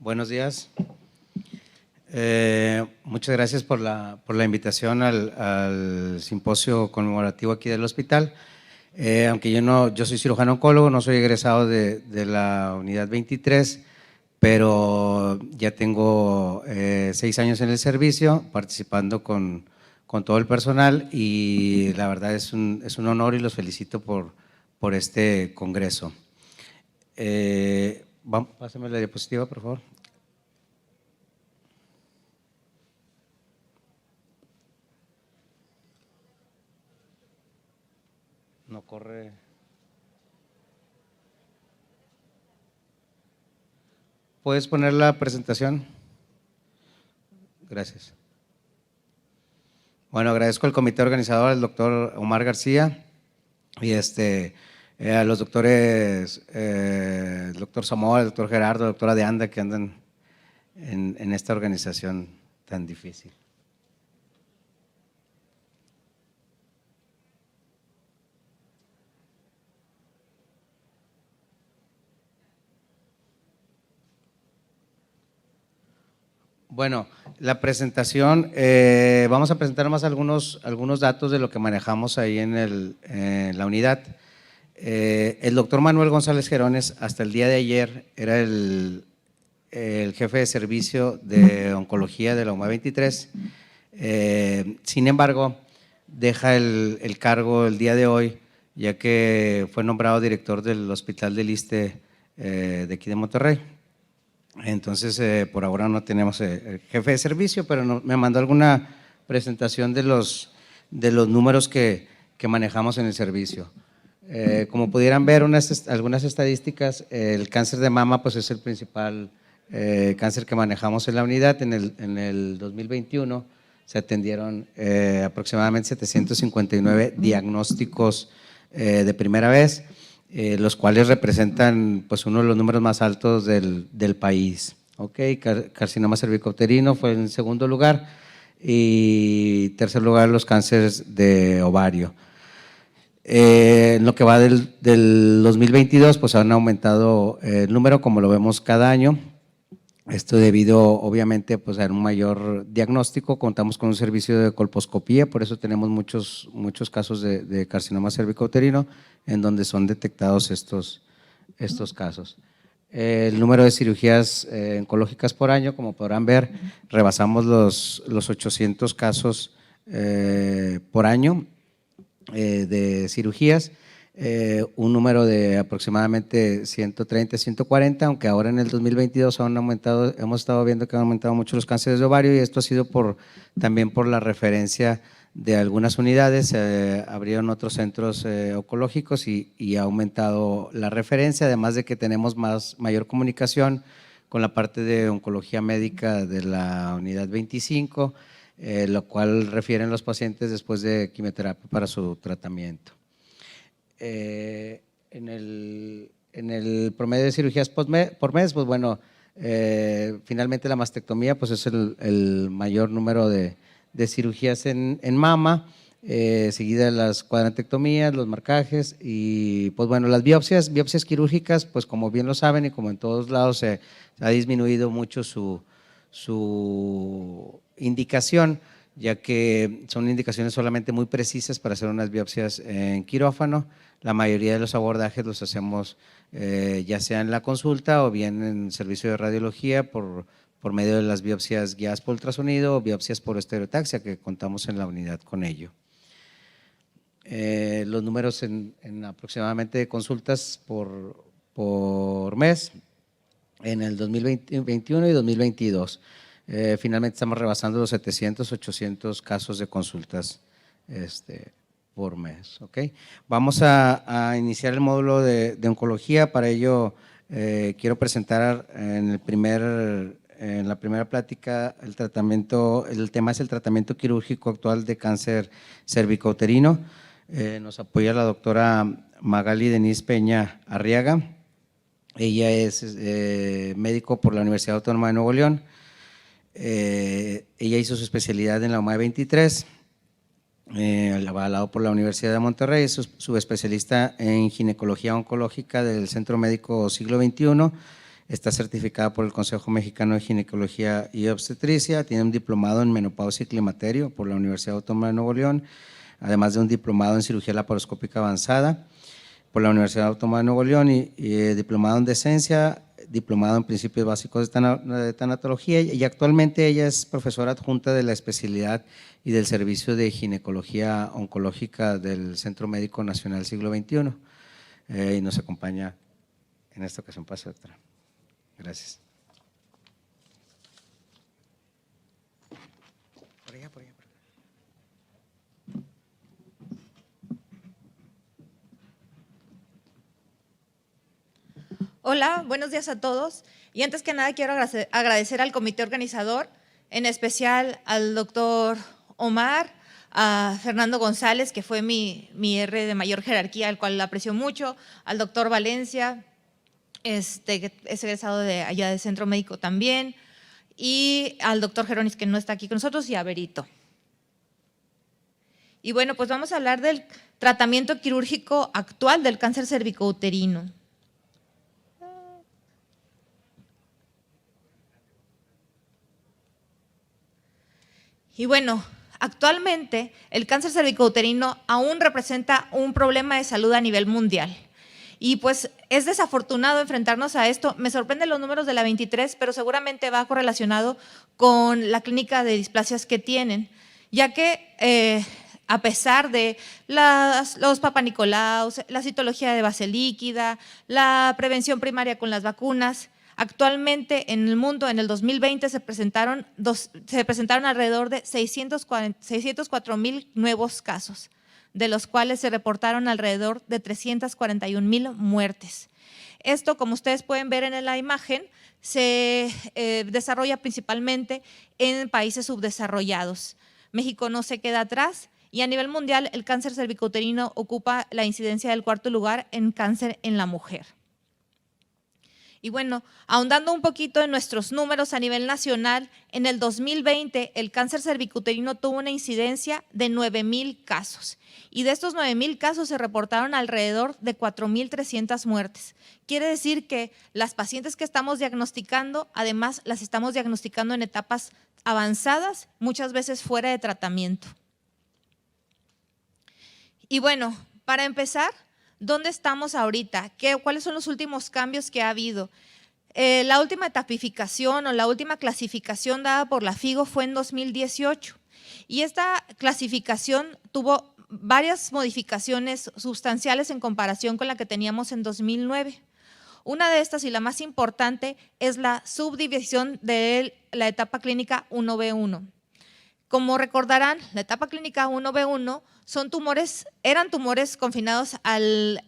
Buenos días. Muchas gracias por la invitación al simposio conmemorativo aquí del hospital. Aunque yo soy cirujano oncólogo, no soy egresado de la unidad 23, pero ya tengo 6 años en el servicio, participando con todo el personal, y la verdad es un honor y los felicito por este congreso. Pásame la diapositiva, por favor. No corre. ¿Puedes poner la presentación? Gracias. Bueno, agradezco al comité organizador, al doctor Omar García, y a los doctores, el doctor Samoa, el doctor Gerardo, la doctora de Anda, que andan en esta organización tan difícil. Bueno, la presentación, vamos a presentar más algunos datos de lo que manejamos ahí en la unidad. El doctor Manuel González Gerones, hasta el día de ayer, era el jefe de servicio de oncología de la UMA 23. Sin embargo, deja el cargo el día de hoy, ya que fue nombrado director del Hospital del Iste de aquí de Monterrey. Entonces, por ahora no tenemos jefe de servicio, pero me mandó alguna presentación de los números que manejamos en el servicio. Como pudieran ver algunas estadísticas, el cáncer de mama pues es el principal cáncer que manejamos en la unidad. En el 2021 se atendieron aproximadamente 759 diagnósticos de primera vez, los cuales representan pues uno de los números más altos del país. Carcinoma cervicouterino fue en segundo lugar y tercer lugar los cánceres de ovario. En lo que va del 2022 pues han aumentado el número, como lo vemos cada año. Esto debido obviamente pues a un mayor diagnóstico. Contamos con un servicio de colposcopía, por eso tenemos muchos casos de carcinoma cervicouterino en donde son detectados estos casos. El número de cirugías oncológicas por año, como podrán ver, rebasamos los 800 casos por año de cirugías. Un número de aproximadamente 130, 140, aunque ahora en el 2022 hemos estado viendo que han aumentado mucho los cánceres de ovario, y esto ha sido también por la referencia de algunas unidades. Abrieron otros centros oncológicos y ha aumentado la referencia, además de que tenemos mayor comunicación con la parte de oncología médica de la unidad 25, lo cual refieren los pacientes después de quimioterapia para su tratamiento. En el promedio de cirugías por mes, pues bueno, finalmente la mastectomía pues es el mayor número de cirugías en mama, seguida de las cuadrantectomías, los marcajes y pues bueno, las biopsias quirúrgicas, pues como bien lo saben y como en todos lados se ha disminuido mucho su indicación, ya que son indicaciones solamente muy precisas para hacer unas biopsias en quirófano. La mayoría de los abordajes los hacemos ya sea en la consulta o bien en servicio de radiología por medio de las biopsias guiadas por ultrasonido o biopsias por estereotaxia, que contamos en la unidad con ello. Los números en aproximadamente consultas por mes en el 2021 y 2022. Finalmente estamos rebasando los 700, 800 casos de consultas por mes. Vamos a iniciar el módulo de oncología. Para ello quiero presentar en la primera plática el tema es el tratamiento quirúrgico actual de cáncer cervicouterino. Nos apoya la doctora Magali Denise Peña Arriaga. Ella es médico por la Universidad Autónoma de Nuevo León. Ella hizo su especialidad en la UMA 23, avalado por la Universidad de Monterrey, es subespecialista en ginecología oncológica del Centro Médico Siglo XXI. está certificada por el Consejo Mexicano de Ginecología y Obstetricia, tiene un diplomado en menopausia y climaterio por la Universidad Autónoma de Nuevo León, además de un diplomado en cirugía laparoscópica avanzada por la Universidad Autónoma de Nuevo León y diplomado en decencia, diplomado en principios básicos de tanatología, y actualmente ella es profesora adjunta de la especialidad y del servicio de ginecología oncológica del Centro Médico Nacional Siglo XXI, y nos acompaña en esta ocasión. Pase, doctora. Gracias. Por allá, por allá. Hola, buenos días a todos. Y antes que nada quiero agradecer al comité organizador, en especial al doctor Omar, a Fernando González, que fue mi R de mayor jerarquía, al cual aprecio mucho, al doctor Valencia, que es egresado de allá del Centro Médico también, y al doctor Jeronis, que no está aquí con nosotros, y a Berito. Y bueno, pues vamos a hablar del tratamiento quirúrgico actual del cáncer cervicouterino. Y bueno, actualmente el cáncer cervicouterino aún representa un problema de salud a nivel mundial. Y pues es desafortunado enfrentarnos a esto. Me sorprenden los números de la 23, pero seguramente va correlacionado con la clínica de displasias que tienen, ya que a pesar de los papanicolaos, la citología de base líquida, la prevención primaria con las vacunas, actualmente en el mundo, en el 2020, se presentaron alrededor de 604,000 nuevos casos, de los cuales se reportaron alrededor de 341,000 muertes. Esto, como ustedes pueden ver en la imagen, se desarrolla principalmente en países subdesarrollados. México no se queda atrás y a nivel mundial el cáncer cervicouterino ocupa la incidencia del 4º lugar en cáncer en la mujer. Y bueno, ahondando un poquito en nuestros números a nivel nacional, en el 2020 el cáncer cervicouterino tuvo una incidencia de 9,000 casos y de estos 9,000 casos se reportaron alrededor de 4,300 muertes. Quiere decir que las pacientes que estamos diagnosticando, además las estamos diagnosticando en etapas avanzadas, muchas veces fuera de tratamiento. Y bueno, para empezar, ¿dónde estamos ahorita? ¿Cuáles son los últimos cambios que ha habido? La última etapificación o la última clasificación dada por la FIGO fue en 2018 y esta clasificación tuvo varias modificaciones sustanciales en comparación con la que teníamos en 2009. Una de estas y la más importante es la subdivisión de la etapa clínica 1B1. Como recordarán, la etapa clínica 1B1 eran tumores confinados al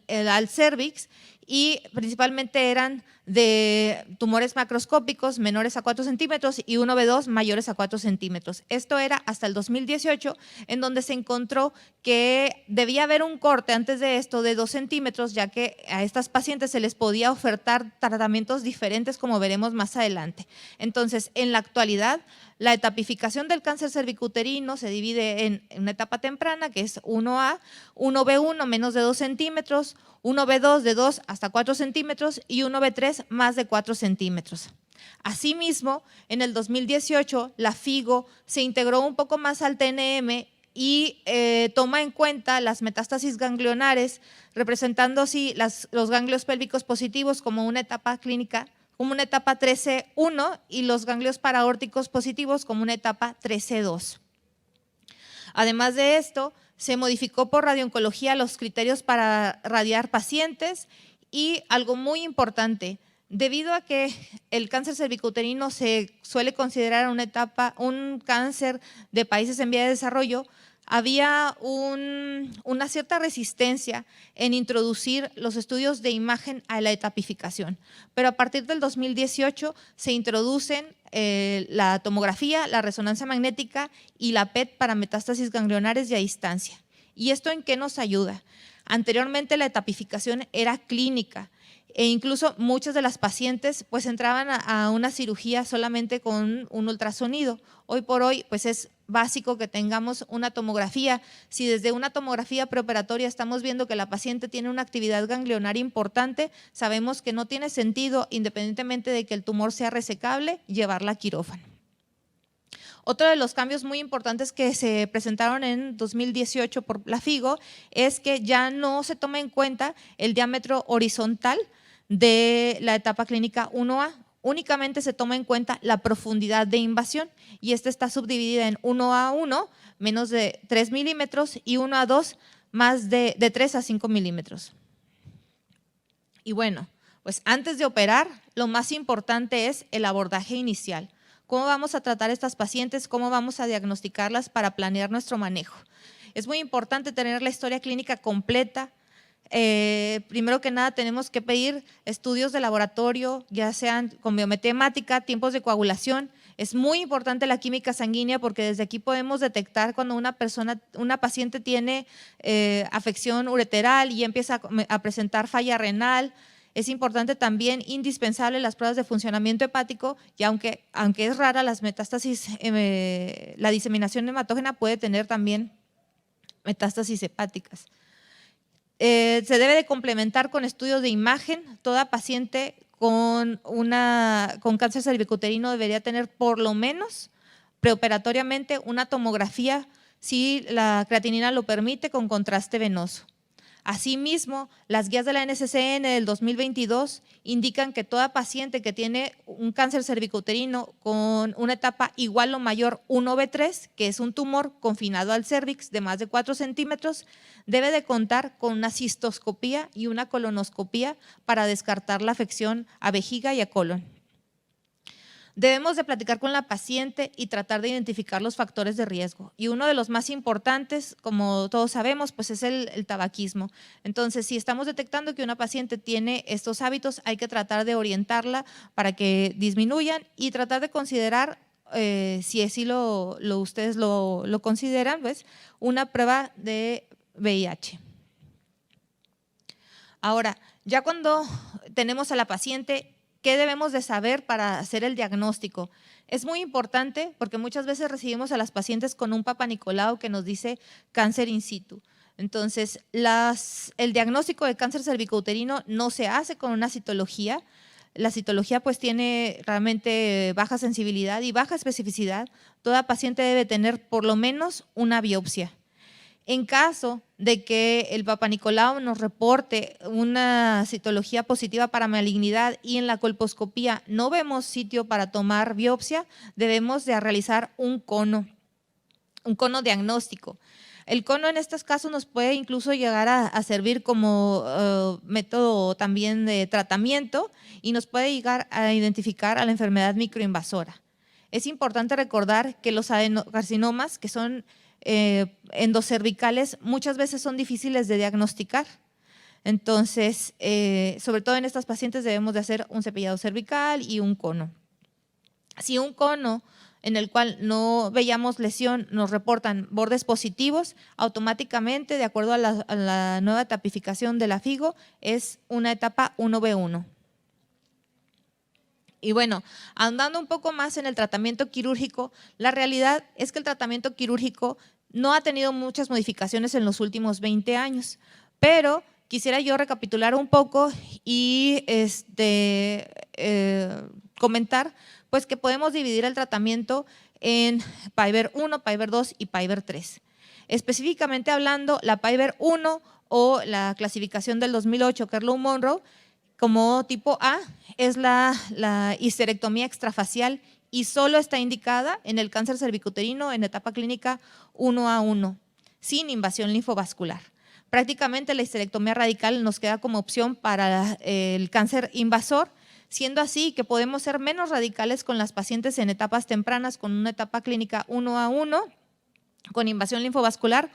cérvix y principalmente eran de tumores macroscópicos menores a 4 centímetros y 1B2 mayores a 4 centímetros. Esto era hasta el 2018, en donde se encontró que debía haber un corte antes de esto de 2 centímetros, ya que a estas pacientes se les podía ofertar tratamientos diferentes, como veremos más adelante. Entonces, en la actualidad, la etapificación del cáncer cervicouterino se divide en una etapa temprana, que es 1A, 1B1 menos de 2 centímetros, 1B2 de 2 hasta 4 centímetros y 1B3 más de 4 centímetros. Asimismo, en el 2018, la FIGO se integró un poco más al TNM y toma en cuenta las metástasis ganglionares, representando así los ganglios pélvicos positivos como una etapa clínica, como una etapa 13-1 y los ganglios paraórticos positivos como una etapa 13-2. Además de esto, se modificó por radiooncología los criterios para radiar pacientes y algo muy importante, debido a que el cáncer cervicouterino se suele considerar un cáncer de países en vía de desarrollo, había una cierta resistencia en introducir los estudios de imagen a la etapificación, pero a partir del 2018 se introducen la tomografía, la resonancia magnética y la PET para metástasis ganglionares y a distancia. ¿Y esto en qué nos ayuda? Anteriormente la etapificación era clínica E incluso muchas de las pacientes pues entraban a una cirugía solamente con un ultrasonido. Hoy por hoy pues es básico que tengamos una tomografía. Si desde una tomografía preoperatoria estamos viendo que la paciente tiene una actividad ganglionaria importante, sabemos que no tiene sentido, independientemente de que el tumor sea resecable, llevarla a quirófano. Otro de los cambios muy importantes que se presentaron en 2018 por la FIGO es que ya no se toma en cuenta el diámetro horizontal de la etapa clínica 1A, únicamente se toma en cuenta la profundidad de invasión y esta está subdividida en 1A1, menos de 3 milímetros, y 1A2, más de 3 a 5 milímetros. Y bueno, pues antes de operar, lo más importante es el abordaje inicial. ¿Cómo vamos a tratar a estas pacientes? ¿Cómo vamos a diagnosticarlas para planear nuestro manejo? Es muy importante tener la historia clínica completa. Primero que nada tenemos que pedir estudios de laboratorio, ya sean con biometría, tiempos de coagulación. Es muy importante la química sanguínea porque desde aquí podemos detectar cuando una paciente tiene afección ureteral y empieza a presentar falla renal. Es importante también, indispensable, las pruebas de funcionamiento hepático y aunque es rara las metástasis, la diseminación hematógena puede tener también metástasis hepáticas. Se debe de complementar con estudios de imagen. Toda paciente con cáncer cervicuterino debería tener por lo menos preoperatoriamente una tomografía, si la creatinina lo permite, con contraste venoso. Asimismo, las guías de la NCCN del 2022 indican que toda paciente que tiene un cáncer cervicuterino con una etapa igual o mayor 1B3, que es un tumor confinado al cérvix de más de 4 centímetros, debe de contar con una cistoscopía y una colonoscopía para descartar la afección a vejiga y a colon. Debemos de platicar con la paciente y tratar de identificar los factores de riesgo. Y uno de los más importantes, como todos sabemos, pues es el tabaquismo. Entonces, si estamos detectando que una paciente tiene estos hábitos, hay que tratar de orientarla para que disminuyan y tratar de considerar, si así ustedes lo consideran, pues, una prueba de VIH. Ahora, ya cuando tenemos a la paciente, ¿qué debemos de saber para hacer el diagnóstico? Es muy importante porque muchas veces recibimos a las pacientes con un Papa Nicolau que nos dice cáncer in situ. Entonces, el diagnóstico de cáncer cervicouterino no se hace con una citología. La citología pues tiene realmente baja sensibilidad y baja especificidad. Toda paciente debe tener por lo menos una biopsia. En caso de que el Papa Nicolau nos reporte una citología positiva para malignidad y en la colposcopía no vemos sitio para tomar biopsia, debemos de realizar un cono diagnóstico. El cono en estos casos nos puede incluso llegar a servir como método también de tratamiento y nos puede llegar a identificar a la enfermedad microinvasora. Es importante recordar que los adenocarcinomas, que son endocervicales, muchas veces son difíciles de diagnosticar. Entonces, sobre todo en estas pacientes debemos de hacer un cepillado cervical y un cono. Si un cono en el cual no veíamos lesión nos reportan bordes positivos, automáticamente, de acuerdo a la nueva tipificación de la FIGO, es una etapa 1B1. Y bueno, andando un poco más en el tratamiento quirúrgico, la realidad es que el tratamiento quirúrgico no ha tenido muchas modificaciones en los últimos 20 años, pero quisiera yo recapitular un poco y comentar pues que podemos dividir el tratamiento en PIVER 1, PIVER 2 y PIVER 3. Específicamente hablando, la PIVER 1 o la clasificación del 2008, Kerlow Monroe, como tipo A, es la histerectomía extrafacial y solo está indicada en el cáncer cervicuterino en etapa clínica 1A1, sin invasión linfovascular. Prácticamente la histerectomía radical nos queda como opción para el cáncer invasor, siendo así que podemos ser menos radicales con las pacientes en etapas tempranas con una etapa clínica 1A1 con invasión linfovascular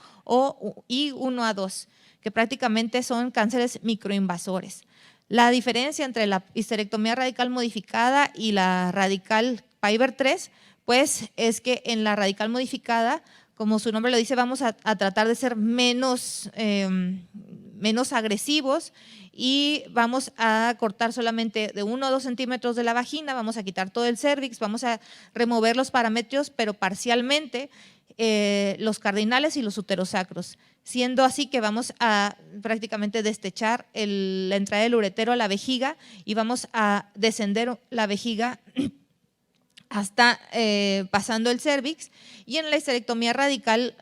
y 1A2, que prácticamente son cánceres microinvasores. La diferencia entre la histerectomía radical modificada y la radical PIVER 3, pues es que en la radical modificada, como su nombre lo dice, vamos a tratar de ser menos menos agresivos y vamos a cortar solamente de 1 o 2 centímetros de la vagina, vamos a quitar todo el cérvix, vamos a remover los paramétrios, pero parcialmente los cardinales y los uterosacros, siendo así que vamos a prácticamente destechar la entrada del uretero a la vejiga y vamos a descender la vejiga hasta pasando el cérvix. Y en la histerectomía radical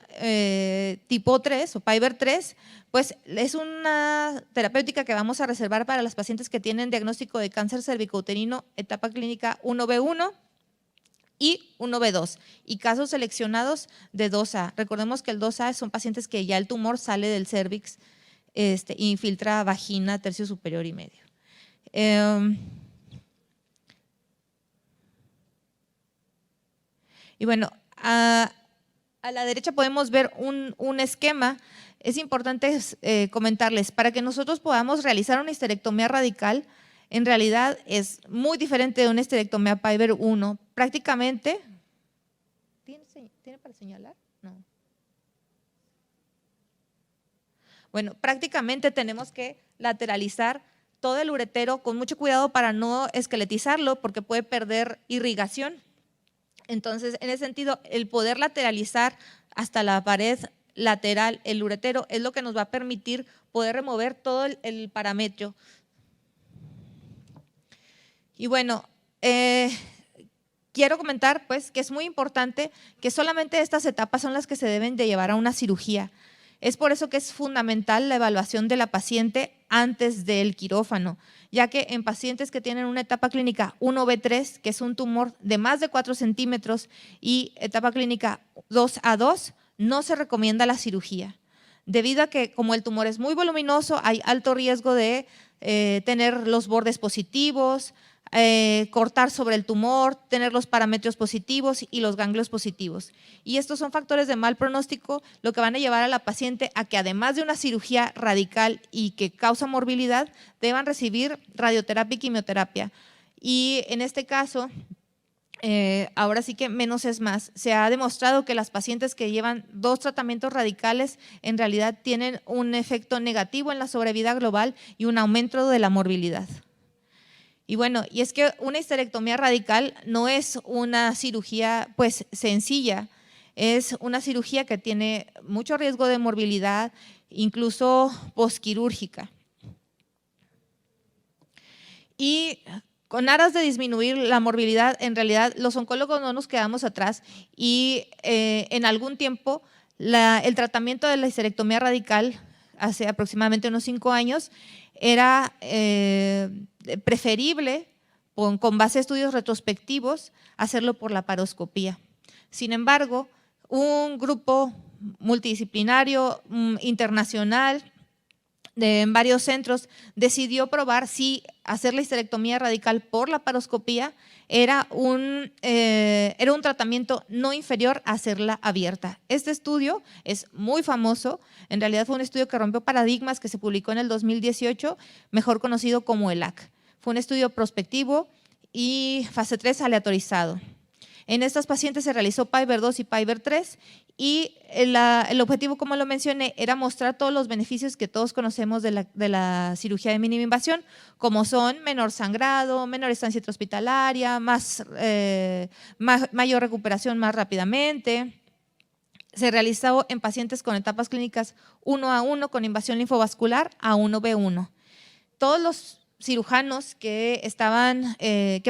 tipo 3 o Piver 3, pues es una terapéutica que vamos a reservar para las pacientes que tienen diagnóstico de cáncer cervicouterino, etapa clínica 1B1 y 1B2 y casos seleccionados de 2A. Recordemos que el 2A son pacientes que ya el tumor sale del cérvix e infiltra vagina, tercio superior y medio. Y bueno, a la derecha podemos ver un esquema. Es importante comentarles, para que nosotros podamos realizar una histerectomía radical, en realidad es muy diferente de una histerectomía Piver 1. Prácticamente, ¿tiene para señalar? No. Bueno, prácticamente tenemos que lateralizar todo el uretero con mucho cuidado para no esqueletizarlo porque puede perder irrigación. Entonces, en ese sentido, el poder lateralizar hasta la pared lateral el uretero es lo que nos va a permitir poder remover todo el parametrio. Y bueno, quiero comentar pues que es muy importante que solamente estas etapas son las que se deben de llevar a una cirugía. Es por eso que es fundamental la evaluación de la paciente antes del quirófano, ya que en pacientes que tienen una etapa clínica 1B3, que es un tumor de más de 4 centímetros, y etapa clínica 2A2, no se recomienda la cirugía, debido a que como el tumor es muy voluminoso, hay alto riesgo de tener los bordes positivos, cortar sobre el tumor, tener los paramétrios positivos y los ganglios positivos. Y estos son factores de mal pronóstico, lo que van a llevar a la paciente a que además de una cirugía radical y que causa morbilidad, deban recibir radioterapia y quimioterapia. Y en este caso, ahora sí que menos es más. Se ha demostrado que las pacientes que llevan 2 tratamientos radicales en realidad tienen un efecto negativo en la sobrevida global y un aumento de la morbilidad. Y bueno, y es que una histerectomía radical no es una cirugía pues sencilla, es una cirugía que tiene mucho riesgo de morbilidad, incluso posquirúrgica. Y con aras de disminuir la morbilidad, en realidad los oncólogos no nos quedamos atrás y en algún tiempo el tratamiento de la histerectomía radical, hace aproximadamente unos 5 años, era preferible, con base a estudios retrospectivos, hacerlo por laparoscopía. Sin embargo, un grupo multidisciplinario internacional en varios centros decidió probar si hacer la histerectomía radical por laparoscopía era un tratamiento no inferior a hacerla abierta. Este estudio es muy famoso, en realidad fue un estudio que rompió paradigmas, que se publicó en el 2018, mejor conocido como ELAC. Fue un estudio prospectivo y fase 3 aleatorizado. En estas pacientes se realizó Piver 2 y Piver 3 y el objetivo, como lo mencioné, era mostrar todos los beneficios que todos conocemos de la cirugía de mínima invasión, como son menor sangrado, menor estancia intrahospitalaria, mayor recuperación más rápidamente. Se realizó en pacientes con etapas clínicas 1A1 con invasión linfovascular a 1B1. Todos los cirujanos que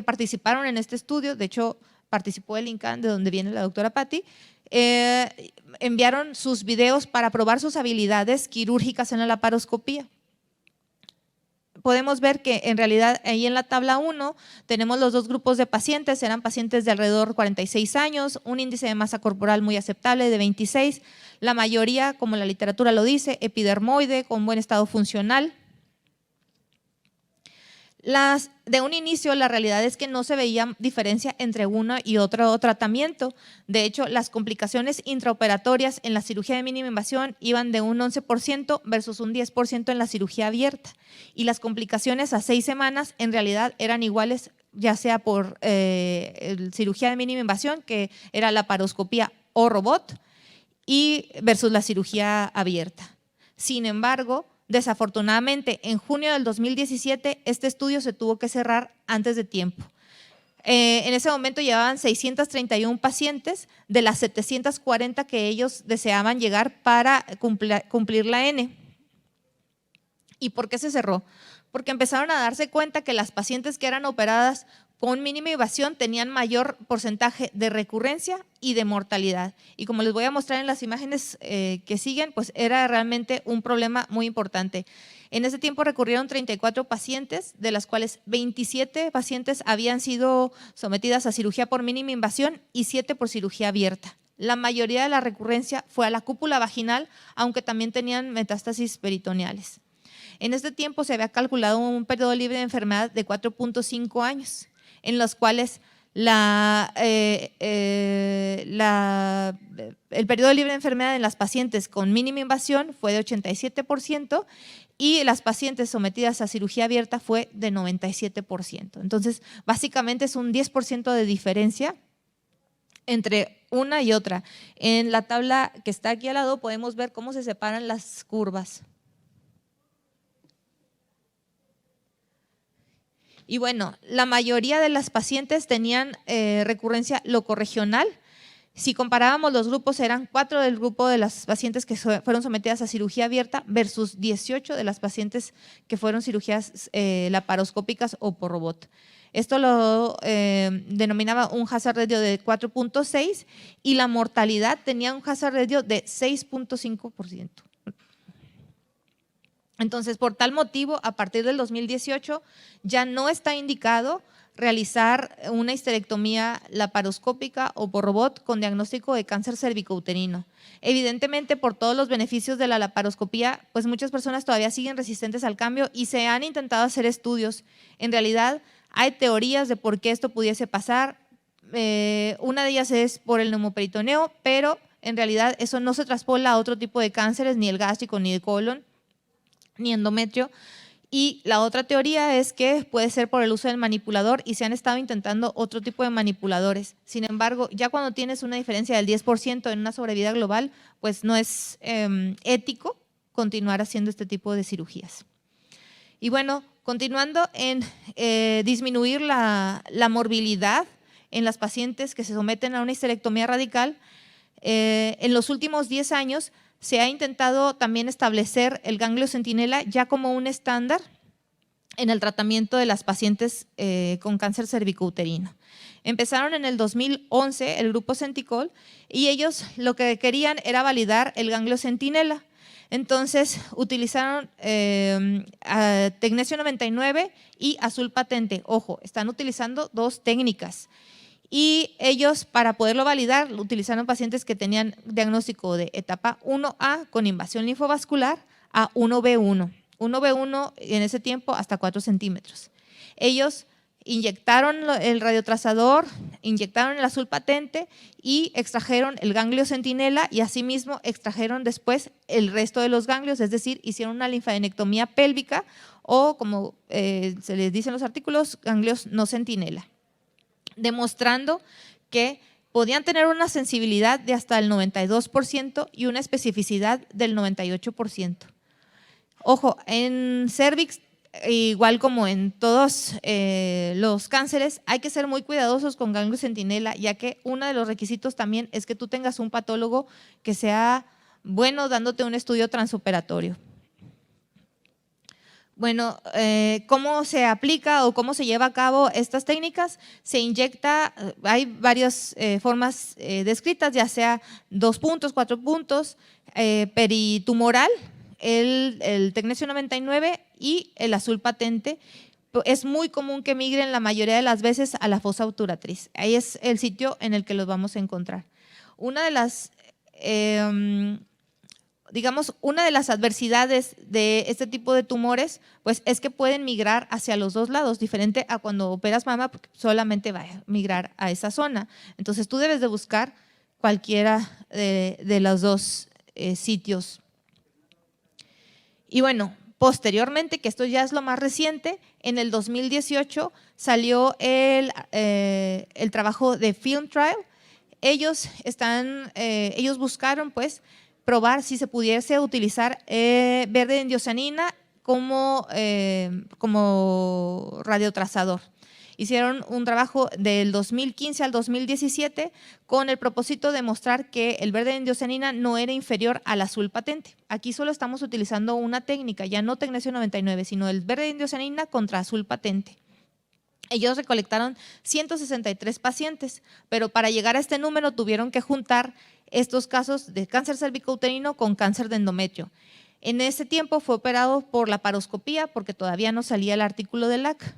participaron en este estudio, de hecho participó el INCAN, de donde viene la doctora Patti, enviaron sus videos para probar sus habilidades quirúrgicas en la laparoscopía. Podemos ver que en realidad ahí en la tabla 1 tenemos los 2 grupos de pacientes, eran pacientes de alrededor de 46 años, un índice de masa corporal muy aceptable de 26, la mayoría, como la literatura lo dice, epidermoide, con buen estado funcional. De un inicio, la realidad es que no se veía diferencia entre uno y otro tratamiento. De hecho, las complicaciones intraoperatorias en la cirugía de mínima invasión iban de un 11% versus un 10% en la cirugía abierta. Y las complicaciones a 6 semanas en realidad eran iguales, ya sea por cirugía de mínima invasión, que era laparoscopía o robot, y versus la cirugía abierta. Sin embargo, Desafortunadamente, en junio del 2017, este estudio se tuvo que cerrar antes de tiempo. En ese momento llevaban 631 pacientes de las 740 que ellos deseaban llegar para cumplir la N. ¿Y por qué se cerró? Porque empezaron a darse cuenta que las pacientes que eran operadas con mínima invasión tenían mayor porcentaje de recurrencia y de mortalidad. Y como les voy a mostrar en las imágenes que siguen, pues era realmente un problema muy importante. En ese tiempo recurrieron 34 pacientes, de las cuales 27 pacientes habían sido sometidas a cirugía por mínima invasión y 7 por cirugía abierta. La mayoría de la recurrencia fue a la cúpula vaginal, aunque también tenían metástasis peritoneales. En este tiempo se había calculado un periodo libre de enfermedad de 4.5 años, en los cuales el periodo libre de enfermedad en las pacientes con mínima invasión fue de 87% y las pacientes sometidas a cirugía abierta fue de 97%. Entonces, básicamente es un 10% de diferencia entre una y otra. En la tabla que está aquí al lado podemos ver cómo se separan las curvas. Y bueno, la mayoría de las pacientes tenían recurrencia locorregional. Si comparábamos los grupos, eran 4 del grupo de las pacientes que fueron sometidas a cirugía abierta versus 18 de las pacientes que fueron cirugías laparoscópicas o por robot. Esto lo denominaba un hazard ratio de 4.6 y la mortalidad tenía un hazard ratio de 6.5%. Entonces, por tal motivo, a partir del 2018 ya no está indicado realizar una histerectomía laparoscópica o por robot con diagnóstico de cáncer cervicouterino. Evidentemente, por todos los beneficios de la laparoscopía, pues muchas personas todavía siguen resistentes al cambio y se han intentado hacer estudios. En realidad, hay teorías de por qué esto pudiese pasar. Una de ellas es por el neumoperitoneo, pero en realidad eso no se traspola a otro tipo de cánceres, ni el gástrico, ni el colon, ni endometrio. Y la otra teoría es que puede ser por el uso del manipulador y se han estado intentando otro tipo de manipuladores. Sin embargo, ya cuando tienes una diferencia del 10% en una sobrevida global, pues no es ético continuar haciendo este tipo de cirugías. Y bueno, continuando en disminuir la morbilidad en las pacientes que se someten a una histerectomía radical, en los últimos 10 años se ha intentado también establecer el ganglio centinela ya como un estándar en el tratamiento de las pacientes con cáncer cervicouterino. Empezaron en el 2011 el grupo Centicol y ellos lo que querían era validar el ganglio centinela. Entonces utilizaron tecnesio 99 y azul patente. Ojo, están utilizando 2 técnicas. Y ellos, para poderlo validar, utilizaron pacientes que tenían diagnóstico de etapa 1A con invasión linfovascular a 1B1. 1B1 en ese tiempo hasta 4 centímetros. Ellos inyectaron el radiotrazador, inyectaron el azul patente y extrajeron el ganglio centinela y asimismo extrajeron después el resto de los ganglios, es decir, hicieron una linfadenectomía pélvica o, como se les dice en los artículos, ganglios no centinela, demostrando que podían tener una sensibilidad de hasta el 92% y una especificidad del 98%. Ojo, en cervix, igual como en todos los cánceres, hay que ser muy cuidadosos con ganglio centinela, ya que uno de los requisitos también es que tú tengas un patólogo que sea bueno dándote un estudio transoperatorio. Bueno, ¿cómo se aplica o cómo se lleva a cabo estas técnicas? Se inyecta, hay varias formas descritas, ya sea 2 puntos, 4 puntos, peritumoral, el tecnesio 99 y el azul patente. Es muy común que migren la mayoría de las veces a la fosa obturatriz. Ahí es el sitio en el que los vamos a encontrar. Una de las una de las adversidades de este tipo de tumores, pues es que pueden migrar hacia los 2 lados, diferente a cuando operas mama, porque solamente va a migrar a esa zona. Entonces tú debes de buscar cualquiera de los 2 sitios. Y bueno, posteriormente, que esto ya es lo más reciente, en el 2018 salió el trabajo de Film Trial. Ellos buscaron pues probar si se pudiese utilizar verde indiocianina como radiotrazador. Hicieron un trabajo del 2015 al 2017 con el propósito de mostrar que el verde indiocianina no era inferior al azul patente. Aquí solo estamos utilizando una técnica, ya no Tecnesio 99, sino el verde indiocianina contra azul patente. Ellos recolectaron 163 pacientes, pero para llegar a este número tuvieron que juntar estos casos de cáncer cervicouterino con cáncer de endometrio. En ese tiempo fue operado por laparoscopía porque todavía no salía el artículo del LAC.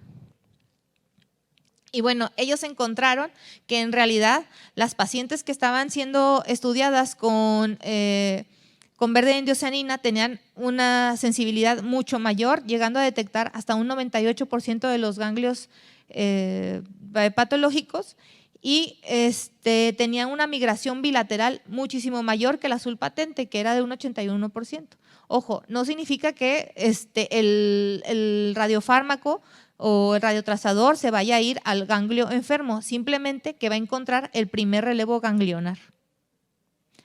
Y bueno, ellos encontraron que en realidad las pacientes que estaban siendo estudiadas con verde indiocianina tenían una sensibilidad mucho mayor, llegando a detectar hasta un 98% de los ganglios patológicos y tenían una migración bilateral muchísimo mayor que el azul patente, que era de un 81%. Ojo, no significa que el radiofármaco o el radiotrazador se vaya a ir al ganglio enfermo, simplemente que va a encontrar el primer relevo ganglionar.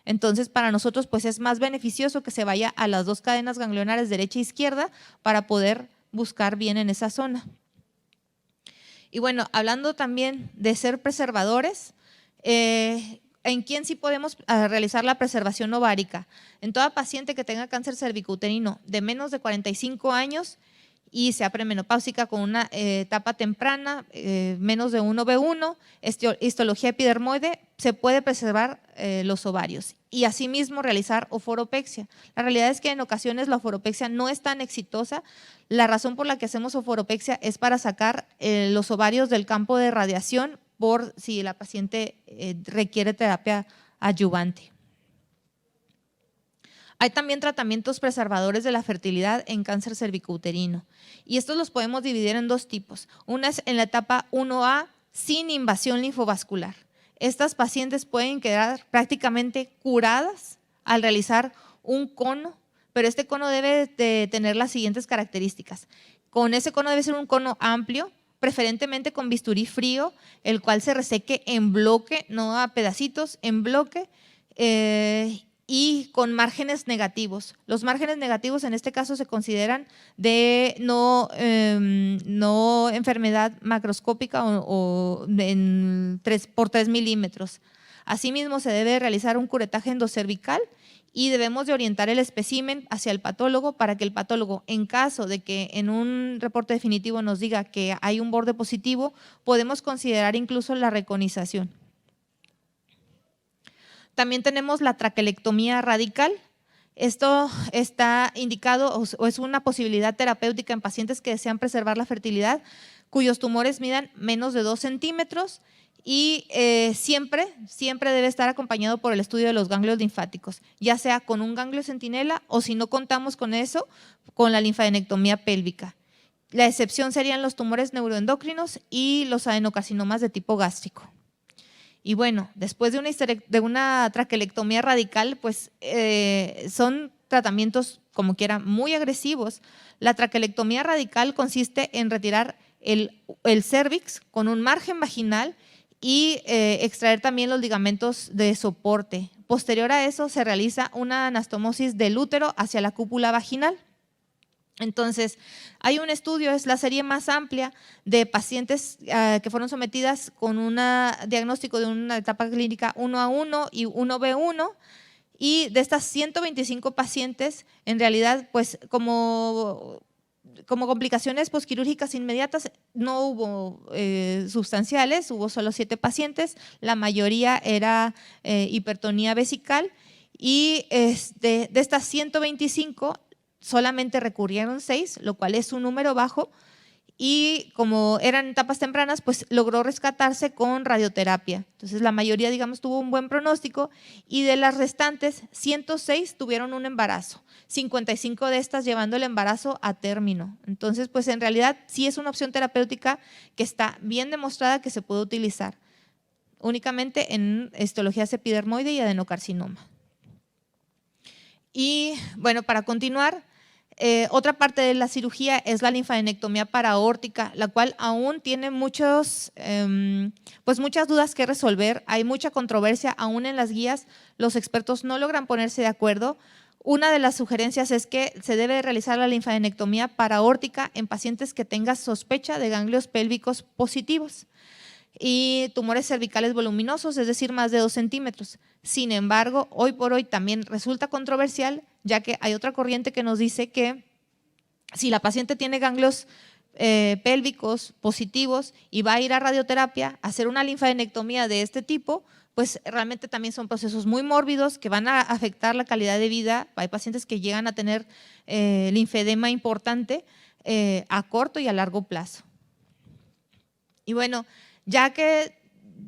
Entonces, para nosotros pues es más beneficioso que se vaya a las dos cadenas ganglionares derecha e izquierda para poder buscar bien en esa zona. Y bueno, hablando también de ser preservadores, ¿en quién sí podemos realizar la preservación ovárica? En toda paciente que tenga cáncer cervicouterino de menos de 45 años y sea premenopáusica con una etapa temprana, menos de 1B1, histología epidermoide, se puede preservar los ovarios y asimismo realizar oforopexia. La realidad es que en ocasiones la oforopexia no es tan exitosa. La razón por la que hacemos oforopexia es para sacar los ovarios del campo de radiación por si la paciente requiere terapia adyuvante. Hay también tratamientos preservadores de la fertilidad en cáncer cervicouterino y estos los podemos dividir en dos tipos. Una es en la etapa 1A sin invasión linfovascular. Estas pacientes pueden quedar prácticamente curadas al realizar un cono, pero este cono debe de tener las siguientes características. Con ese cono debe ser un cono amplio, preferentemente con bisturí frío, el cual se reseque en bloque, no a pedacitos, en bloque, y con márgenes negativos. Los márgenes negativos en este caso se consideran de no enfermedad macroscópica o por 3 milímetros. Asimismo, se debe realizar un curetaje endocervical y debemos de orientar el espécimen hacia el patólogo para que el patólogo, en caso de que en un reporte definitivo nos diga que hay un borde positivo, podemos considerar incluso la reconización. También tenemos la traquelectomía radical. Esto está indicado o es una posibilidad terapéutica en pacientes que desean preservar la fertilidad, cuyos tumores midan menos de 2 centímetros y siempre debe estar acompañado por el estudio de los ganglios linfáticos, ya sea con un ganglio centinela o si no contamos con eso, con la linfadenectomía pélvica. La excepción serían los tumores neuroendocrinos y los adenocarcinomas de tipo gástrico. Y bueno, después de una traquelectomía radical, pues son tratamientos como quiera muy agresivos. La traquelectomía radical consiste en retirar el cérvix con un margen vaginal y extraer también los ligamentos de soporte. Posterior a eso se realiza una anastomosis del útero hacia la cúpula vaginal. Entonces, hay un estudio, es la serie más amplia de pacientes que fueron sometidas con un diagnóstico de una etapa clínica 1A1 y 1B1 y de estas 125 pacientes, en realidad, pues como complicaciones posquirúrgicas inmediatas no hubo sustanciales, hubo solo 7 pacientes, la mayoría era hipertonía vesical y de estas 125 solamente recurrieron 6, lo cual es un número bajo y como eran etapas tempranas, pues logró rescatarse con radioterapia. Entonces la mayoría, digamos, tuvo un buen pronóstico y de las restantes, 106 tuvieron un embarazo, 55 de estas llevando el embarazo a término. Entonces, pues en realidad sí es una opción terapéutica que está bien demostrada que se puede utilizar únicamente en histologías epidermoide y adenocarcinoma. Y bueno, para continuar, Otra parte de la cirugía es la linfadenectomía paraórtica, la cual aún tiene muchas dudas que resolver. Hay mucha controversia aún en las guías. Los expertos no logran ponerse de acuerdo. Una de las sugerencias es que se debe realizar la linfadenectomía paraórtica en pacientes que tengan sospecha de ganglios pélvicos positivos y tumores cervicales voluminosos, es decir, más de 2 centímetros. Sin embargo, hoy por hoy también resulta controversial, ya que hay otra corriente que nos dice que si la paciente tiene ganglios pélvicos positivos y va a ir a radioterapia a hacer una linfadenectomía de este tipo, pues realmente también son procesos muy mórbidos que van a afectar la calidad de vida. Hay pacientes que llegan a tener linfedema importante a corto y a largo plazo. Y bueno, ya que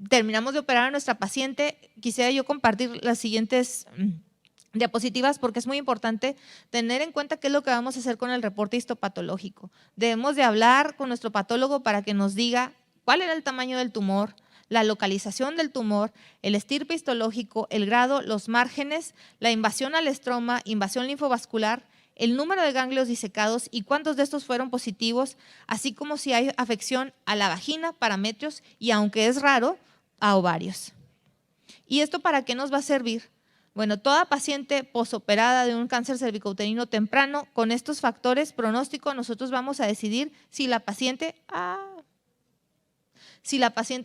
terminamos de operar a nuestra paciente, quisiera yo compartir las siguientes diapositivas porque es muy importante tener en cuenta qué es lo que vamos a hacer con el reporte histopatológico. Debemos de hablar con nuestro patólogo para que nos diga cuál era el tamaño del tumor, la localización del tumor, el estirpe histológico, el grado, los márgenes, la invasión al estroma, invasión linfovascular, el número de ganglios disecados y cuántos de estos fueron positivos, así como si hay afección a la vagina, parametrios y, aunque es raro, a ovarios. ¿Y esto para qué nos va a servir? Bueno, toda paciente posoperada de un cáncer cervicouterino temprano, con estos factores pronóstico, nosotros vamos a decidir si la paciente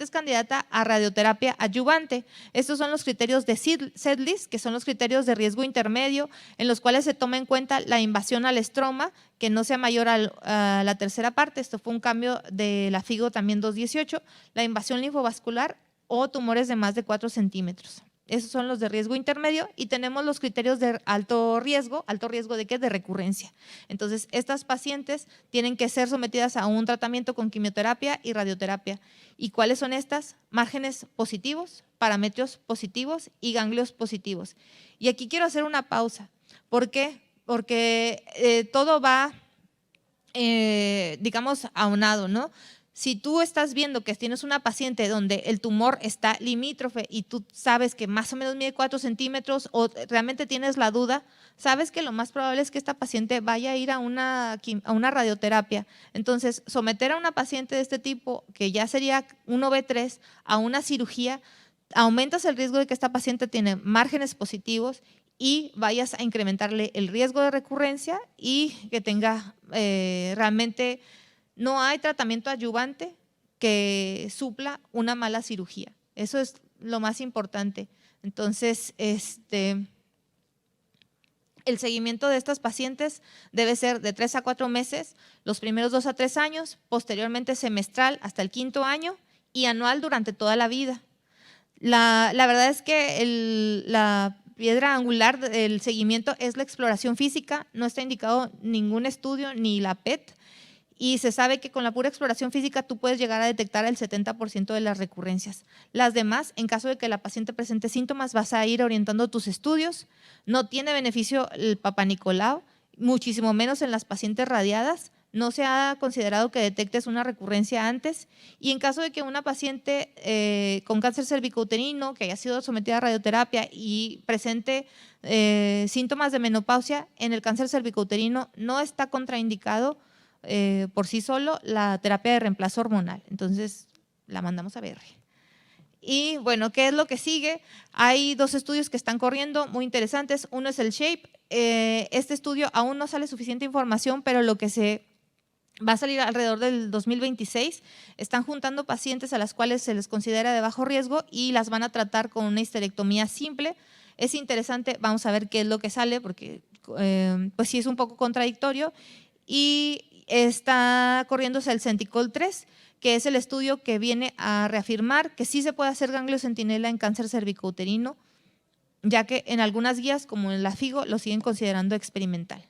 es candidata a radioterapia adyuvante. Estos son los criterios de SEDLIS, que son los criterios de riesgo intermedio, en los cuales se toma en cuenta la invasión al estroma, que no sea mayor a la tercera parte. Esto fue un cambio de la FIGO también 218, la invasión linfovascular o tumores de más de 4 centímetros. Esos son los de riesgo intermedio y tenemos los criterios de alto riesgo ¿de qué? De recurrencia. Entonces, estas pacientes tienen que ser sometidas a un tratamiento con quimioterapia y radioterapia. ¿Y cuáles son estas? Márgenes positivos, parametrios positivos y ganglios positivos. Y aquí quiero hacer una pausa. ¿Por qué? Porque todo va, digamos, aunado, ¿no? Si tú estás viendo que tienes una paciente donde el tumor está limítrofe y tú sabes que más o menos mide 4 centímetros o realmente tienes la duda, sabes que lo más probable es que esta paciente vaya a ir a una radioterapia. Entonces, someter a una paciente de este tipo, que ya sería un OV3, a una cirugía, aumentas el riesgo de que esta paciente tiene márgenes positivos y vayas a incrementarle el riesgo de recurrencia y que tenga realmente… No hay tratamiento adyuvante que supla una mala cirugía. Eso es lo más importante. Entonces, el seguimiento de estas pacientes debe ser de 3 a 4 meses, los primeros 2 a 3 años, posteriormente semestral hasta el 5º año y anual durante toda la vida. La verdad es que la piedra angular del seguimiento es la exploración física. No está indicado ningún estudio ni la PET. Y se sabe que con la pura exploración física tú puedes llegar a detectar el 70% de las recurrencias. Las demás, en caso de que la paciente presente síntomas, vas a ir orientando tus estudios. No tiene beneficio el Papá Nicolau, muchísimo menos en las pacientes radiadas. No se ha considerado que detectes una recurrencia antes. Y en caso de que una paciente con cáncer cervicouterino que haya sido sometida a radioterapia y presente síntomas de menopausia, en el cáncer cervicouterino no está contraindicado por sí solo la terapia de reemplazo hormonal. Entonces, la mandamos a BR. Y bueno, ¿qué es lo que sigue? Hay 2 estudios que están corriendo muy interesantes. Uno es el SHAPE. Este estudio aún no sale suficiente información, pero lo que se va a salir alrededor del 2026. Están juntando pacientes a las cuales se les considera de bajo riesgo y las van a tratar con una histerectomía simple. Es interesante, vamos a ver qué es lo que sale, porque pues sí es un poco contradictorio. Y está corriéndose el CENTICOL-3, que es el estudio que viene a reafirmar que sí se puede hacer ganglio centinela en cáncer cervicouterino, ya que en algunas guías, como en la FIGO, lo siguen considerando experimental.